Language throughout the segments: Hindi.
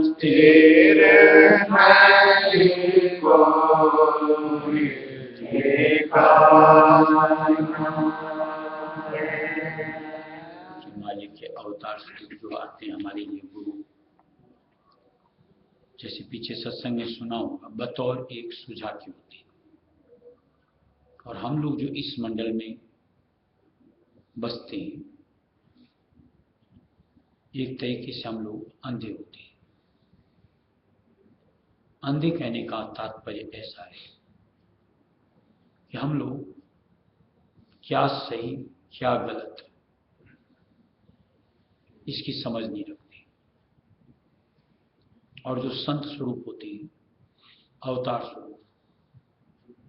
स्थिर नहीं कोई मालिक के अवतार स्वरूप जो आते हैं हमारे लिए गुरु, जैसे पीछे सत्संग में सुना होगा, बतौर एक सुझा की होती है। और हम लोग जो इस मंडल में बसते हैं, एक तरीके से हम लोग अंधे होते हैं। अंधे कहने का तात्पर्य ऐसा है कि हम लोग क्या सही क्या गलत इसकी समझ नहीं रखते। और जो संत स्वरूप होते हैं, अवतार स्वरूप,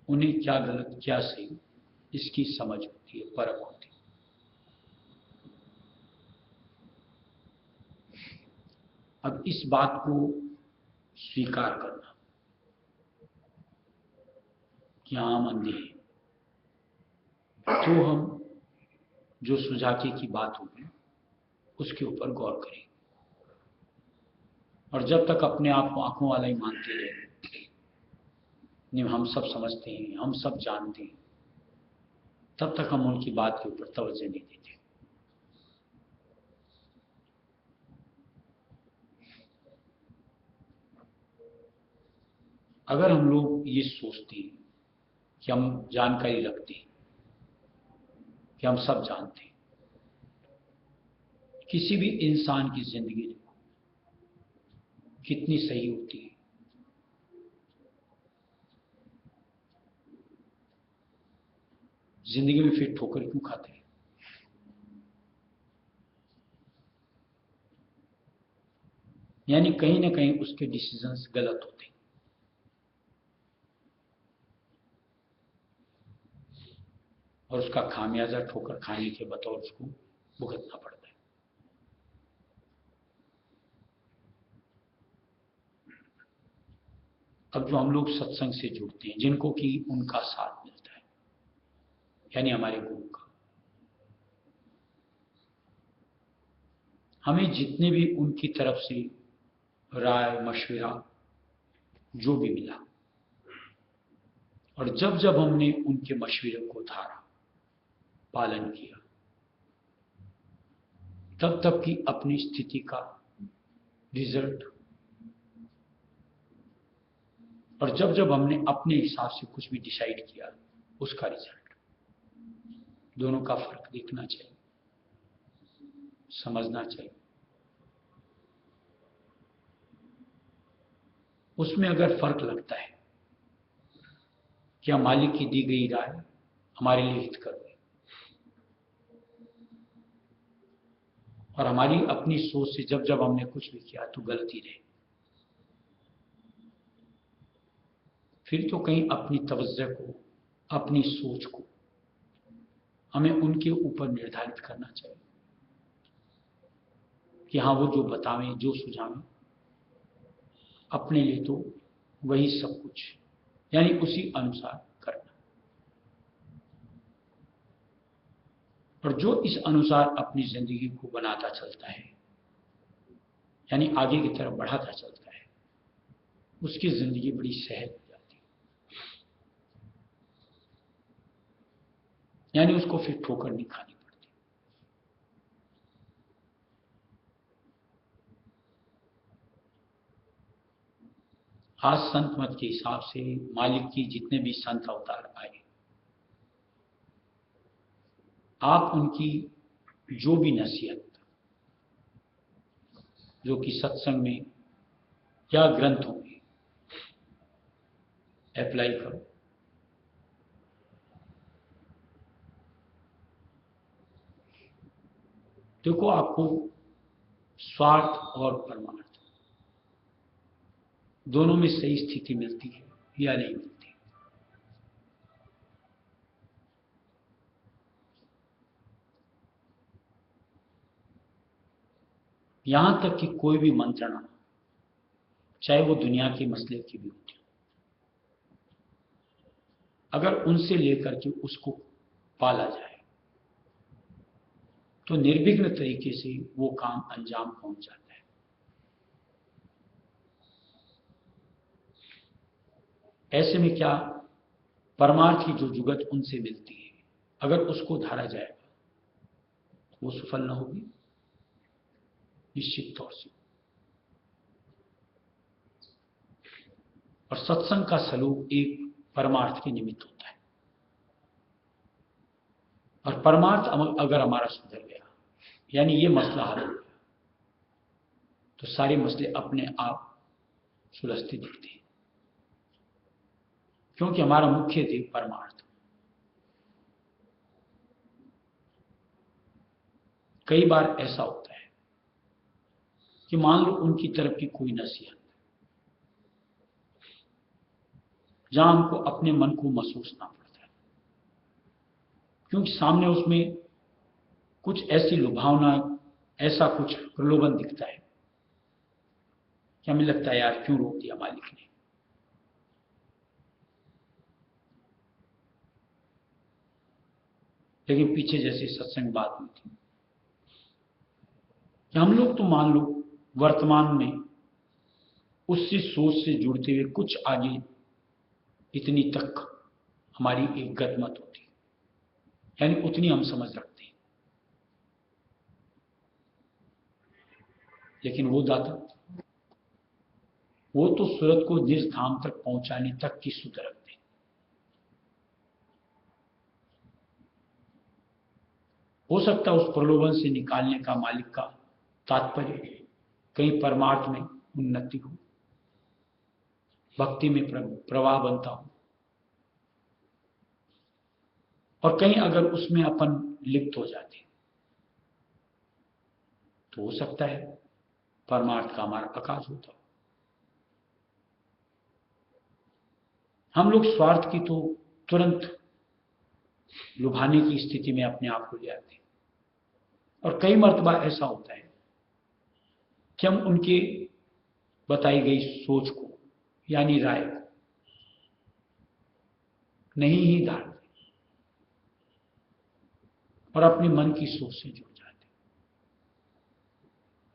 उन्हें क्या गलत क्या सही इसकी समझ होती है, परख होती है। अब इस बात को स्वीकार करना कि हम अंधे हैं, तो हम जो सुझाके की बात होगी उसके ऊपर गौर करें। और जब तक अपने आप को आंखों वाला ही मानते रहे, नहीं हम सब समझते हैं, हम सब जानते हैं, तब तक हम उनकी बात के ऊपर तवज्जो नहीं देते। अगर हम लोग ये सोचते हैं कि हम जानकारी रखते हैं, कि हम सब जानते हैं, किसी भी इंसान की जिंदगी कितनी सही होती है, जिंदगी में फिर ठोकर क्यों खाते हैं? यानी कहीं ना कहीं उसके डिसीजंस गलत होते हैं। और उसका खामियाजा ठोकर खाने के बतौर उसको भुगतना पड़ता है। अब जो हम लोग सत्संग से जुड़ते हैं, जिनको कि उनका साथ मिलता है, यानी हमारे गुरु का, हमें जितने भी उनकी तरफ से राय मशविरा जो भी मिला, और जब जब हमने उनके मशविरे को धारा, पालन किया, तब तब की अपनी स्थिति का रिजल्ट, और जब जब हमने अपने हिसाब से कुछ भी डिसाइड किया उसका रिजल्ट, दोनों का फर्क देखना चाहिए, समझना चाहिए। उसमें अगर फर्क लगता है क्या मालिक की दी गई राय हमारे लिए हितकर है, और हमारी अपनी सोच से जब जब हमने कुछ भी किया तो गलती रहे, फिर तो कहीं अपनी तवज्जो को, अपनी सोच को हमें उनके ऊपर निर्धारित करना चाहिए कि हाँ, वो जो बतावें, जो सुझावें, अपने लिए तो वही सब कुछ, यानी उसी अनुसार करना। और जो इस अनुसार अपनी जिंदगी को बनाता चलता है, यानी आगे की तरफ बढ़ाता चलता है, उसकी जिंदगी बड़ी सहज हो जाती है। यानी उसको फिर ठोकर नहीं खानी पड़ती। आज संत मत के हिसाब से मालिक की जितने भी संत अवतार आए, आप उनकी जो भी नसीहत, जो कि सत्संग में या ग्रंथों में अप्लाई करो। देखो, आपको स्वार्थ और परमार्थ दोनों में सही स्थिति मिलती है या नहीं मिलती। यहां तक कि कोई भी मंत्रणा, चाहे वो दुनिया के मसले की भी होती, अगर उनसे लेकर के उसको पाला जाए तो निर्विघ्न तरीके से वो काम अंजाम पहुंच जाता है। ऐसे में क्या परमार्थ की जो जुगत उनसे मिलती है, अगर उसको धारा जाएगा तो वो सफल न होगी निश्चित तौर से। और सत्संग का सलूक एक परमार्थ के निमित्त होता है। और परमार्थ अगर हमारा सुधर गया, यानी ये मसला हल हो गया, तो सारे मसले अपने आप सुलझते दिखते हैं, क्योंकि हमारा मुख्य ध्येय परमार्थ। कई बार ऐसा होता है कि मान लो उनकी तरफ की कोई नसीहत जहां हमको अपने मन को महसूस ना पड़ता है, क्योंकि सामने उसमें कुछ ऐसी लुभावना, ऐसा कुछ प्रलोभन दिखता है कि हमें लगता है यार क्यों रोक दिया मालिक ने। लेकिन पीछे जैसे सत्संग बात हुई थी कि हम लोग तो मान लो वर्तमान में उससे सोच से जुड़ते हुए कुछ आगे इतनी तक हमारी एक गत मत होती, यानी उतनी हम समझ रखते हैं। लेकिन वो दाता, वो तो सूरत को जिस धाम तक पहुंचाने तक की सुध रखते हैं। हो सकता है उस प्रलोभन से निकालने का मालिक का तात्पर्य कहीं परमार्थ में उन्नति हो, भक्ति में प्रवाह बनता हो, और कहीं अगर उसमें अपन लिप्त हो जाते तो हो सकता है परमार्थ का हमारा आकाश होता हो। हम लोग स्वार्थ की तो तुरंत लुभाने की स्थिति में अपने आप को ले आते हैं, और कई मर्तबा ऐसा होता है कि हम उनके बताई गई सोच को यानी राय को नहीं ही धारते और अपने मन की सोच से जुड़ जाते।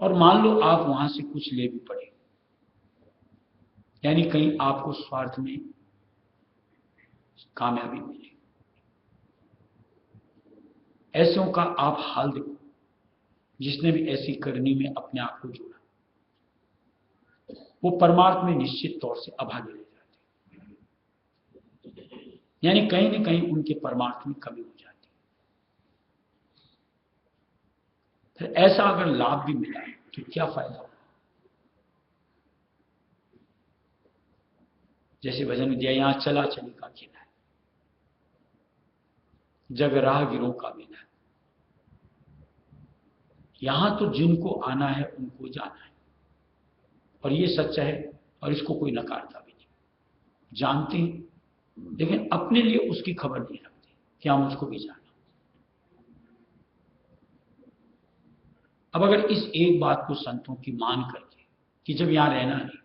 और मान लो आप वहां से कुछ ले भी पड़े, यानी कहीं आपको स्वार्थ में कामयाबी मिले। ऐसों का आप हाल देखो, जिसने भी ऐसी करनी में अपने आप को जोड़ा, वो परमार्थ में निश्चित तौर से अभागे रह जाते, यानी कहीं न कहीं उनके परमार्थ में कमी हो जाती। फिर ऐसा अगर लाभ भी मिला तो क्या फायदा होगा? जैसे भजन में दिया, यहां चला चली का खेला है, जग राह गिरों का मेला है। यहां तो जिनको आना है उनको जाना है, और ये सच्चा है, और इसको कोई नकारता भी नहीं। जानते हैं, लेकिन अपने लिए उसकी खबर नहीं रखते कि हम उसको भी जाना। अब अगर इस एक बात को संतों की मान करके कि जब यहां रहना नहीं,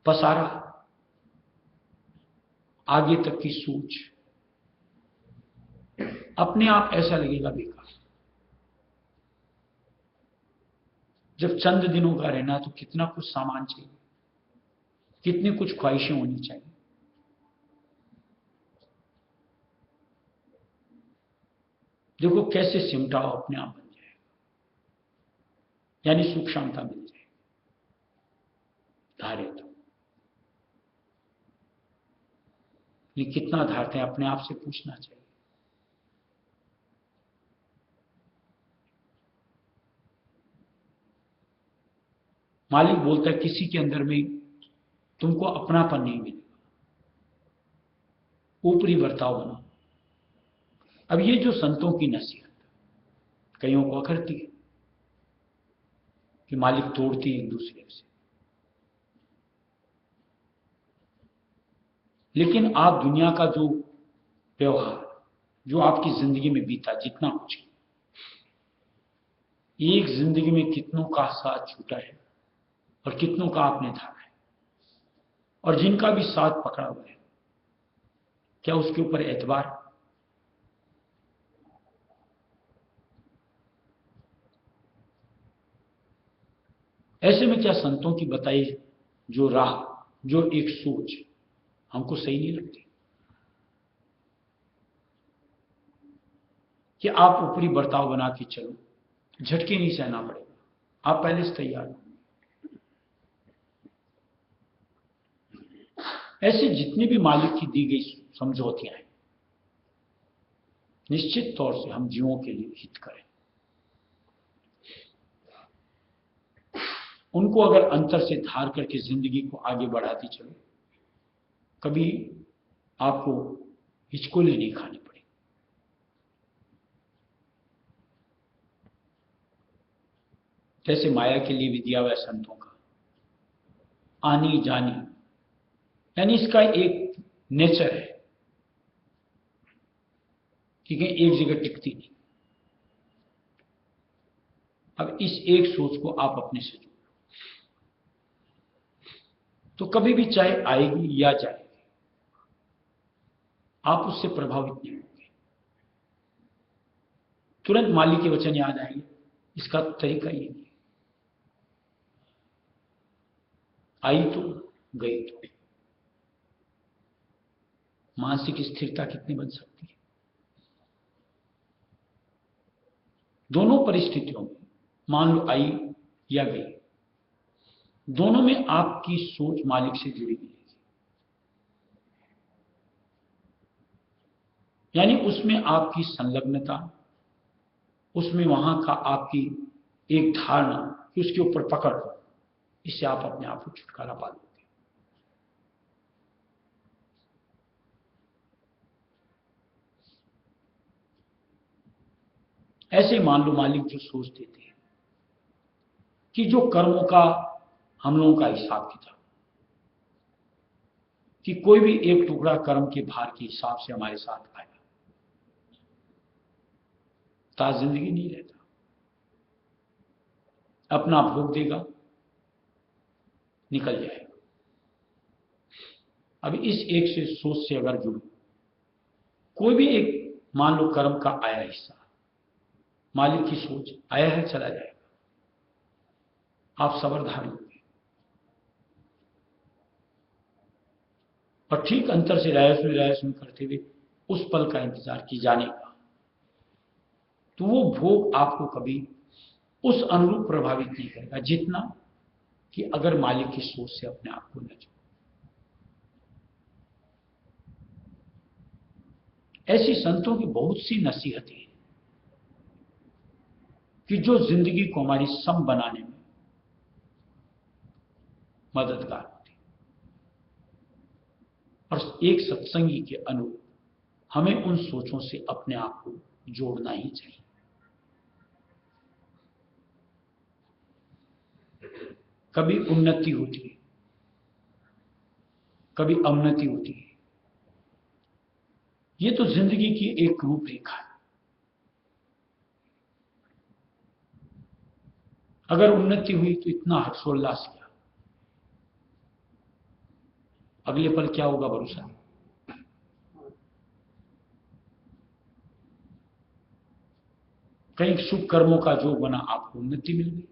पसारा आगे तक की सोच, अपने आप ऐसा लगेगा बेकार। जब चंद दिनों का रहना तो कितना कुछ सामान चाहिए, कितनी कुछ ख्वाहिशें होनी चाहिए। देखो कैसे सिमटाओ अपने आप बन जाए, यानी सुख शांता मिल जाए, धारे तो ये कितना धारते हैं, अपने आप से पूछना चाहिए। मालिक बोलता है किसी के अंदर में तुमको अपनापन नहीं मिलेगा, ऊपरी बर्ताव बनो। अब ये जो संतों की नसीहत कईयों को अखरती है कि मालिक तोड़ती है एक दूसरे से, लेकिन आप दुनिया का जो व्यवहार जो आपकी जिंदगी में बीता, जितना कुछ एक जिंदगी में कितनों का साथ छूटा है और कितनों का आपने धारा है, और जिनका भी साथ पकड़ा हुआ है, क्या उसके ऊपर एतबार? ऐसे में क्या संतों की बताई जो राह, जो एक सोच हमको सही नहीं लगती कि आप ऊपरी बर्ताव बना के चलो, झटके नहीं सहना पड़ेगा, आप पहले से तैयार हो। ऐसे जितने भी मालिक की दी गई समझौतियां हैं, निश्चित तौर से हम जीवों के लिए हित करें। उनको अगर अंतर से धार करके जिंदगी को आगे बढ़ाती चलो, कभी आपको हिचकोले नहीं खानी पड़े। जैसे माया के लिए विद्या व संतों का आनी जानी, यानी इसका एक नेचर है कि कहीं एक जगह टिकती नहीं। अब इस एक सोच को आप अपने से जोड़ो, तो कभी भी चाहे आएगी या जाएगी, आप उससे प्रभावित नहीं होंगे। तुरंत मालिक के वचन याद आएंगे। इसका तरीका ये है, आई तो गई तो। मानसिक स्थिरता कितनी बन सकती है दोनों परिस्थितियों में। मान लो आई या गई, दोनों में आपकी सोच मालिक से जुड़ी मिलेगी, यानी उसमें आपकी संलग्नता, उसमें वहां का आपकी एक धारणा कि उसके ऊपर पकड़ हो, इससे आप अपने आप को छुटकारा पा लोगे। ऐसे मान लो मालिक जो सोच देते हैं कि जो कर्मों का हम लोगों का हिसाब किताब, कि कोई भी एक टुकड़ा कर्म के भार के हिसाब से हमारे साथ आएगा, ताज जिंदगी नहीं रहता, अपना भोग देगा, निकल जाएगा। अब इस एक से सोच से अगर जुड़ो, कोई भी एक मान लो कर्म का आया हिस्सा, मालिक की सोच आया है चला जाएगा, आप सब्रधारी होंगे। और ठीक अंतर से रायसुन करते हुए उस पल का इंतजार की जाने का, तो वो भोग आपको कभी उस अनुरूप प्रभावित नहीं करेगा जितना कि अगर मालिक की सोच से अपने आप को न जोड़ो। ऐसी संतों की बहुत सी नसीहतें हैं कि जो जिंदगी को हमारी सम बनाने में मददगार होती है। और एक सत्संगी के अनुरूप हमें उन सोचों से अपने आप को जोड़ना ही चाहिए। कभी उन्नति होती है, कभी अवनति होती है, ये तो जिंदगी की एक रूपरेखा है। अगर उन्नति हुई तो इतना हर्षोल्लास किया, अगले पल क्या होगा भरोसा नहीं। कहीं शुभ कर्मों का जो बना, आपको उन्नति मिल गई,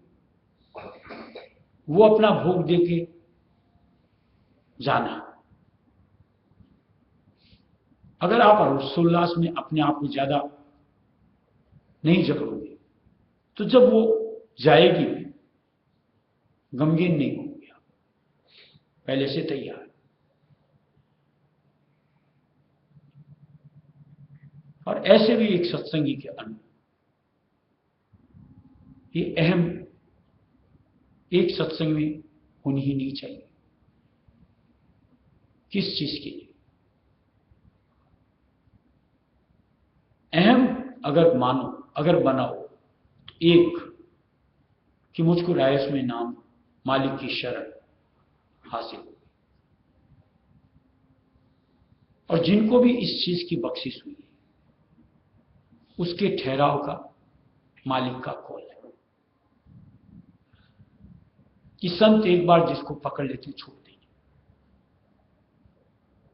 वो अपना भोग देके जाना। अगर आप हर्षोल्लास में अपने आप को ज्यादा नहीं जकड़ोगे, तो जब वो जाएगी गमगीन नहीं होंगे, पहले से तैयार। और ऐसे भी एक सत्संगी के अनुभव, ये अहम एक सत्संग में होनी ही नहीं चाहिए। किस चीज के लिए अहम अगर मानो, अगर बनाओ, तो एक कि मुझको रायस में नाम मालिक की शरण हासिल हो, और जिनको भी इस चीज की बख्शिश हुई है उसके ठहराव का मालिक का कॉल है कि संत एक बार जिसको पकड़ लेते छोड़ देंगे।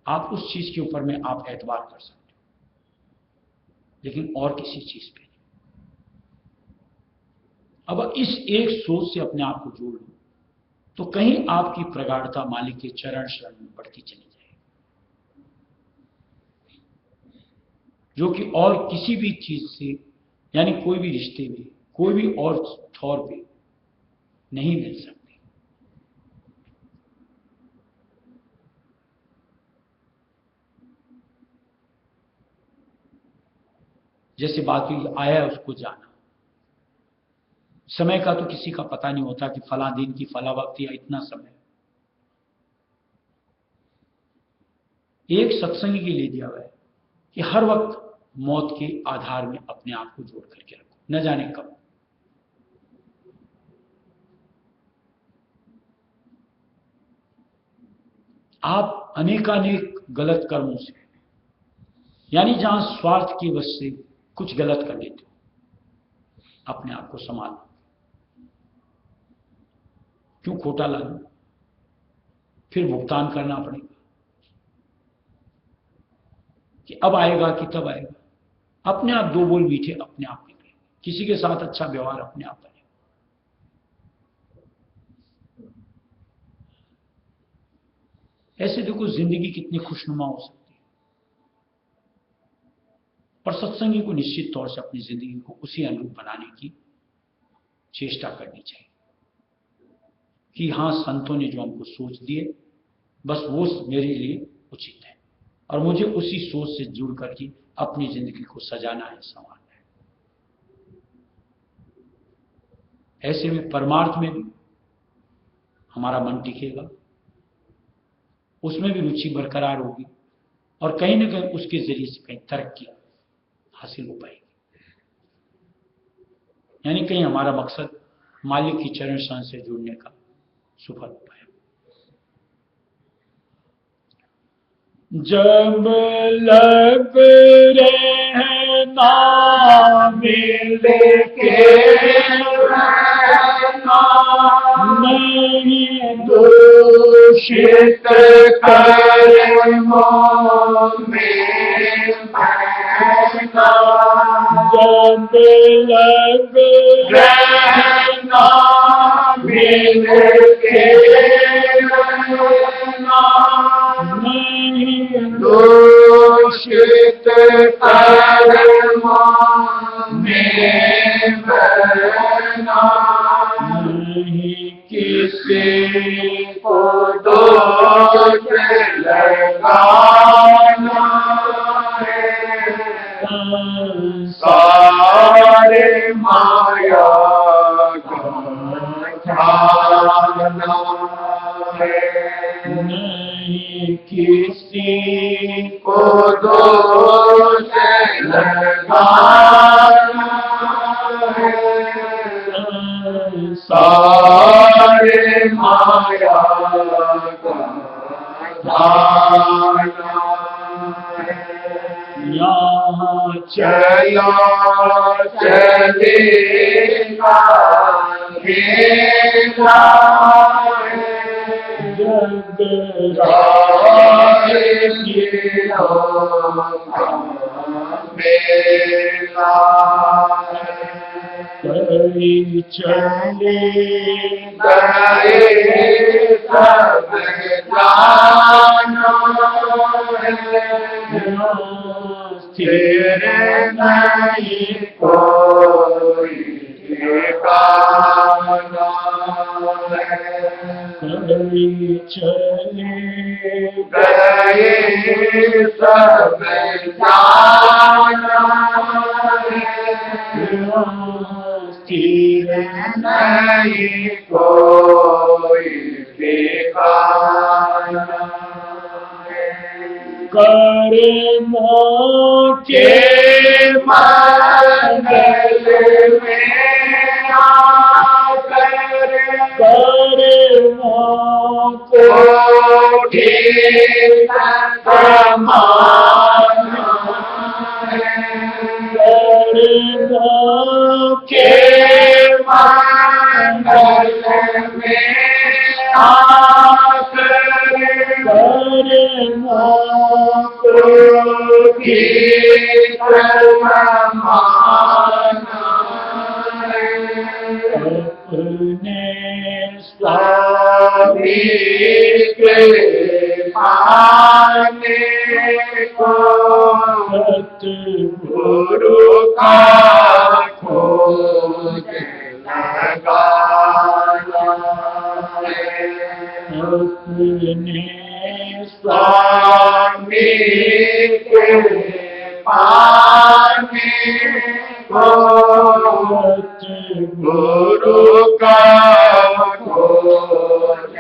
आप उस चीज के ऊपर में आप एतबार कर सकते हो, लेकिन और किसी चीज पे नहीं। अब इस एक सोच से अपने आप को जोड़ लो तो कहीं आपकी प्रगाढ़ता मालिक के चरण शरण में बढ़ती चली जाएगी, जो कि और किसी भी चीज से, यानी कोई भी रिश्ते में, कोई भी और तौर पे नहीं मिल सकती। जैसे बाकी आया है उसको जाना, समय का तो किसी का पता नहीं होता कि फला दिन की फला वक्त या इतना समय। एक सत्संग के लिए दिया हुआ है कि हर वक्त मौत के आधार में अपने आप को जोड़ करके रखो, न जाने कब। आप अनेकानेक गलत कर्मों से, यानी जहां स्वार्थ की वजह से कुछ गलत कर लेते हो, अपने आप को संभालो। क्यों खोटा लाना, फिर भुगतान करना पड़ेगा कि अब आएगा कि तब आएगा। अपने आप दो बोल मीठे अपने आप निकले, किसी के साथ अच्छा व्यवहार अपने आप बने। ऐसे देखो जिंदगी कितनी खुशनुमा हो सकती है। और सत्संगी को निश्चित तौर से अपनी जिंदगी को उसी अनुरूप बनाने की चेष्टा करनी चाहिए कि हाँ, संतों ने जो हमको सोच दिए बस वो मेरे लिए उचित है, और मुझे उसी सोच से जुड़ करके अपनी जिंदगी को सजाना है, संवारना है। ऐसे में परमार्थ में भी हमारा मन टिकेगा, उसमें भी रुचि बरकरार होगी, और कहीं ना कहीं उसके जरिए से कहीं तरक्की हासिल हो पाएगी। यानी कहीं हमारा मकसद मालिक की चरण शरण से जुड़ने का सफल हो पाए। जब लब रहना मिल के रहना, नहीं दूषित कर्मों में बहना। जब लब रहना मिल के रहना, दूषित कर्मों में बहना, नहीं किसी को दोष लगाना है। सारे माया का जाना है, नहीं किसी को दोष लगाना है। सारे माया का जाना है। यहाँ चला चलेगा मेरा जग मेला, कई चले गए सब जाना है। स्थिर नहीं कोई ठिकाना है। कई चले गए सब जाना है। स्थिर नहीं कोई ठिकाना है। कर्मों के मंडल में आकर कर्मों को ठीक समाना है। कर्मों के मंडल में आकर कर्मों को ठीक समाना है। अपने स्वामी के पाने को सतगुरु का खोज लगाना है। अपने स्वामी के पाने को सतगुरु का खोज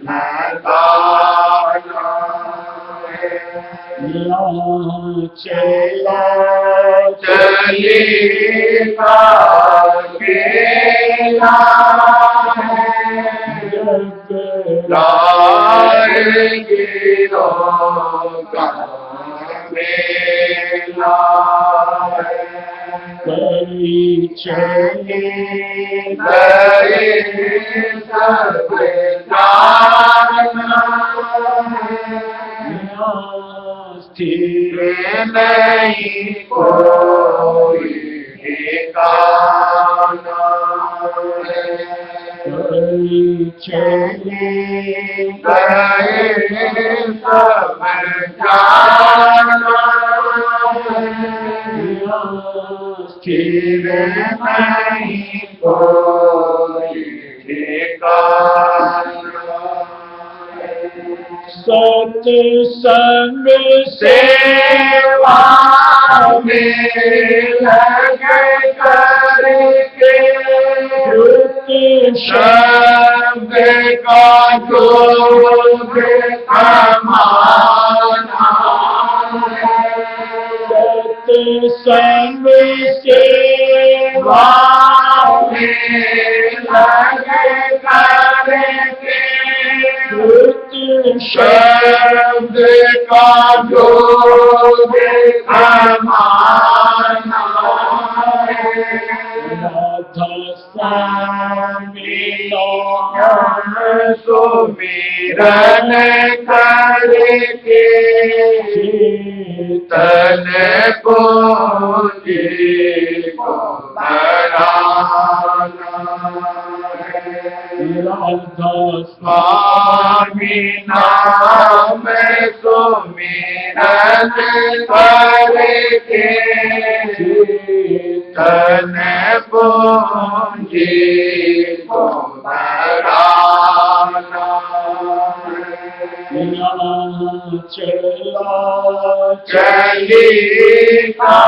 लगाना है। चला चली का केला जग लाएगी का मेला कई चले गए सब जाना स्थिर नहीं कोई ठिकाना है। कई चले गए सब जाना स्थिर नहीं कोई ठिकाना। सत्संग सेवा में लग करके शब्द का जोग कमाना है। सत्संग सेवा में लग करके शब्द का जोग कमाना है। राधा स्वामी सुमिरन करके तन को जी को बढ़ाना है। राधा स्वामी नाम सुमिरन करके तन पूंजी को बढ़ाना है। चला चली का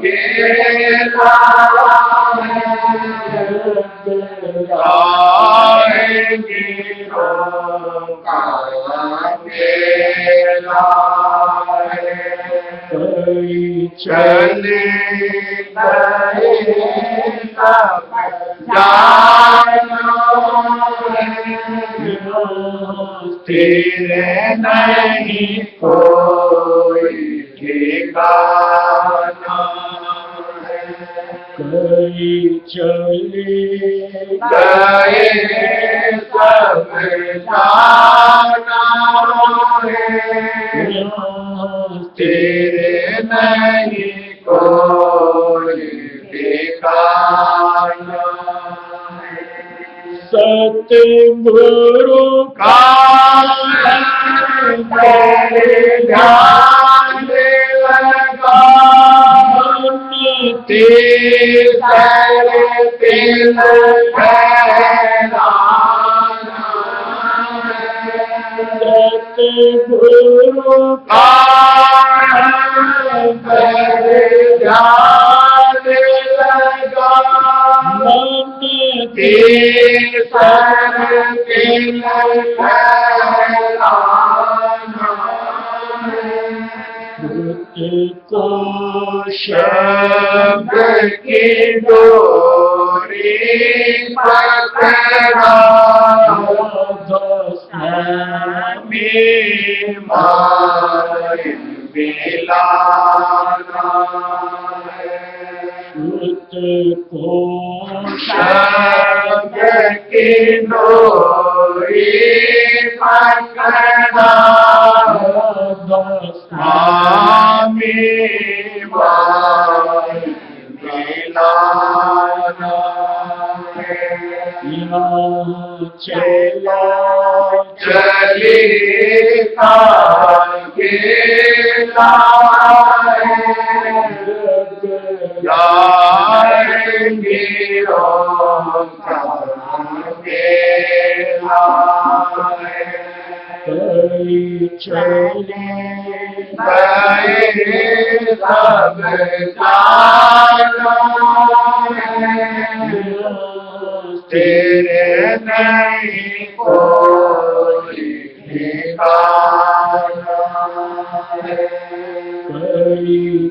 केला आएगी का केला कई चले गए सब जाना स्थिर नहीं कोई ठिकाना है। कई चले गए सब जाना है स्थिर नहीं कोई ठिकाना है। सतगुरु का ध्यान लगा तीसर तिल सतगुरु का ध्यान लगा तीसर तिल को शब्द की डोरी पकड़ा स्वामी माय मिलाना को शब्द की डोरी पकड़ा स्वामी माय मिलाना चला चली के लाएंगे चले सब तेरे नहीं कोई ठिकाना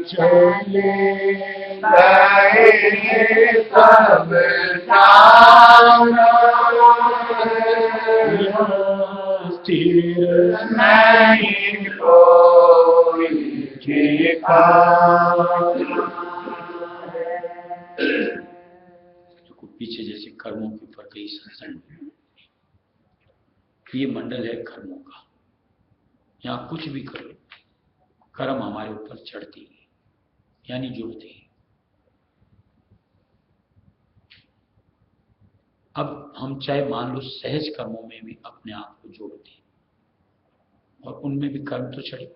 चले सब स्थिर नहीं कोई पीछे जैसे कर्मों के ऊपर कई सत्संग, ये मंडल है कर्मों का। यहाँ कुछ भी करो, कर्म हमारे ऊपर चढ़ती है, यानी जुड़ती है। अब हम चाहे मान लो सहज कर्मों में भी अपने आप को जोड़ते हैं और उनमें भी कर्म तो चढ़े।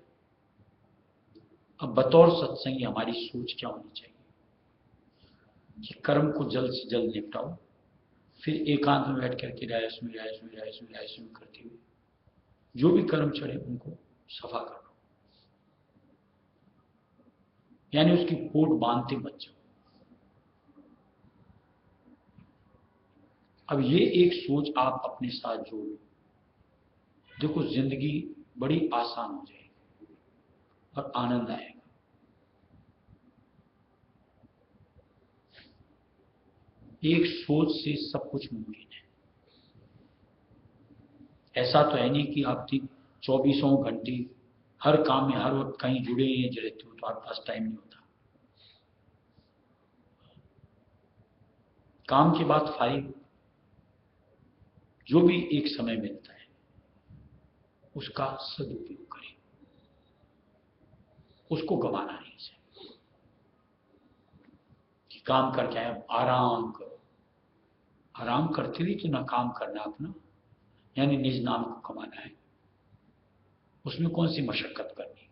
अब बतौर सत्संगी हमारी सोच क्या होनी चाहिए कि कर्म को जल्द से जल्द निपटाओ, फिर एकांत में बैठ करके रायस्मी करते हुए जो भी कर्म चढ़े उनको सफा कर लो, यानी उसकी पोट बांधते मत जाओ। अब ये एक सोच आप अपने साथ जोड़ लो, देखो जिंदगी बड़ी आसान हो जाएगी और आनंद आएगा। एक सोच से सब कुछ मुमकिन है। ऐसा तो है नहीं कि आप 24 घंटे हर काम में हर वक्त कहीं जुड़े ही रहते हो तो आपके पास टाइम नहीं होता। काम के बाद फारिग जो भी एक समय मिलता है उसका सदुपयोग करें, उसको गंवाना नहीं चाहिए कि काम करके आए आराम करो। आराम करते हुए तो ना काम करना अपना, यानी निज नाम को कमाना है, उसमें कौन सी मशक्कत करनी।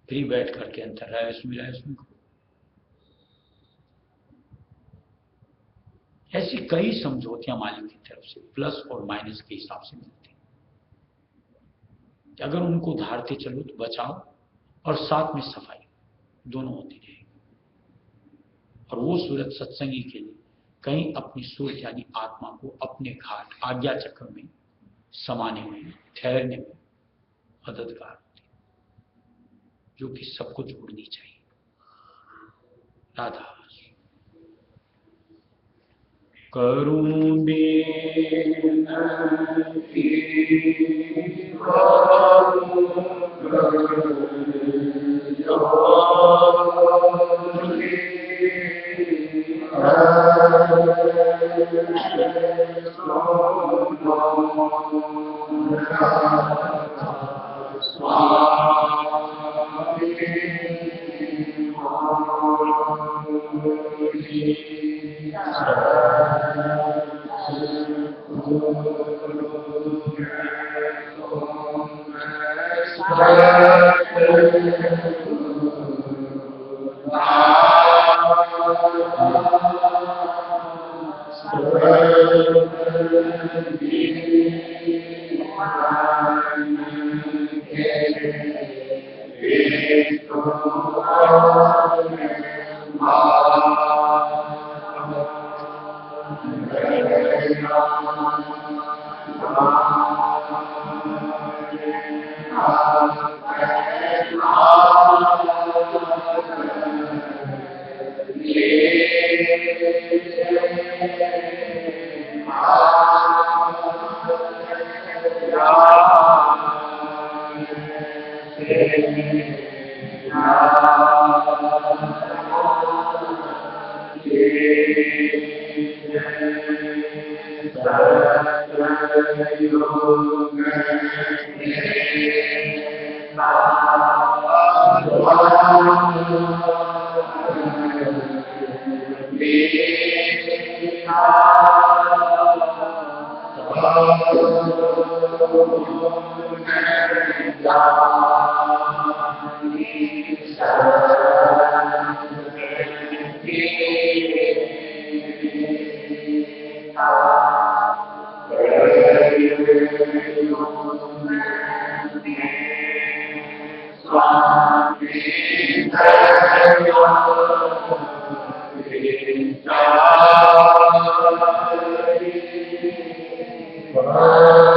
फ्री बैठ करके अंतर राय उसमें करो। ऐसी कई समझौतियां मालिक की तरफ से प्लस और माइनस के हिसाब से मिलती हैं। अगर उनको धारते चलो तो बचाओ और साथ में सफाई दोनों होती रहेगी। और वो सूरत सत्संगी के लिए कहीं अपनी सूरत यानी आत्मा को अपने घाट आज्ञा चक्र में समाने में ठहरने में मददगार होती, जो कि सबको जोड़नी चाहिए। राधा करूं बेनती Swami